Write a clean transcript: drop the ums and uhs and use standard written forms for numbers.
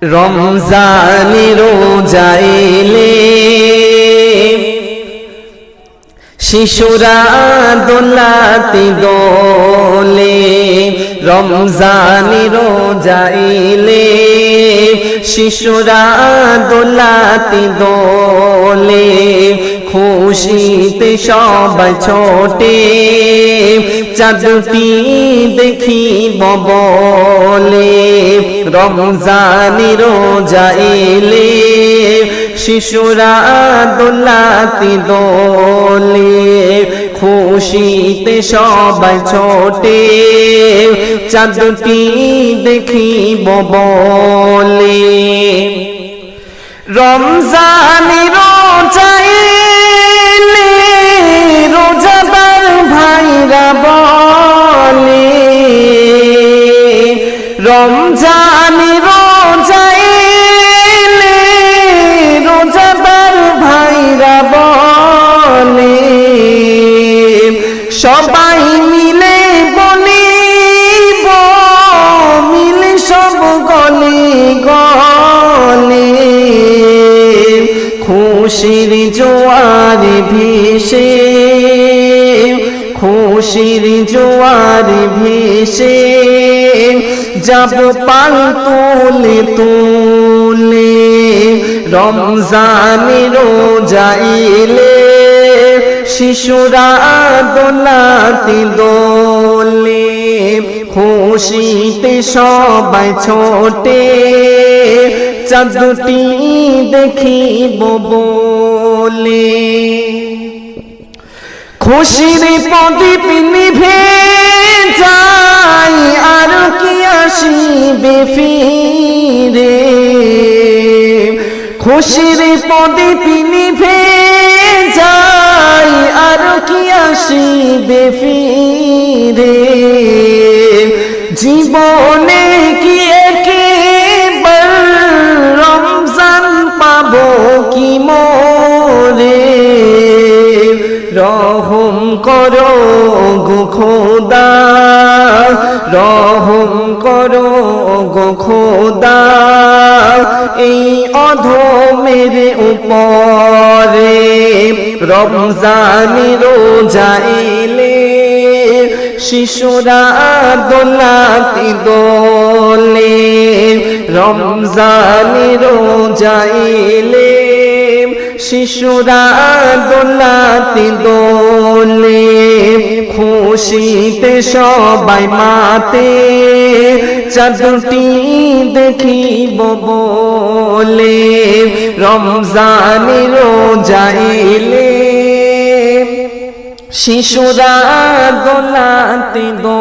রমজানি রোজা এলে শিশুরা দোলাতে দোলে, রমজানি রোজা এলে শিশুরা দোলাতে দোলে, খুশিতে সবাই ছোটে চাঁদটি দেখিব বলে, রমজানি রোজা এলে শিশুরা দোলাতে দোলে, খুশিতে সবাই ছোটে চাঁদটি দেখিব বলে। রমজানি রোজা এলে রোজাদার ভাইরা বলে, রমজানি রোজা এলে রোজাদার ভাইরা বলে, সবাই মিলে বলিব মিলে সব গলে গলে, খুশির জোয়ার ভেসে খুশির জোয়ার ভেসে যাব পাল তুলে তুলে, রমজানি রোজা এলে শিশুরা দোলাতে দোলে, খুশিতে সবাই ছোটে চাঁদটি দেখিব বলে। খুশির প্রদীপ নিভে যায় আর কি আসিবে ফিরে, খুশির প্রদীপ নিভে যায় আর কি আসিবে ফিরে, জীবনে কি একবার রমজান পাবো কি মোরে, রহম করো গো খোদা রহম করো গো খোদা, এই অধমের উপরে, রমজানি রোজা এলে শিশুরা দোলাতে দোলে, রমজানি রোজা এলে শিশুরা দোলাতে দোলে, খুশিতে সবাই মাতে চাঁদটি দেখিব বলে, রমজানি রোজা এলে শিশুরা দোলাতে দোলে।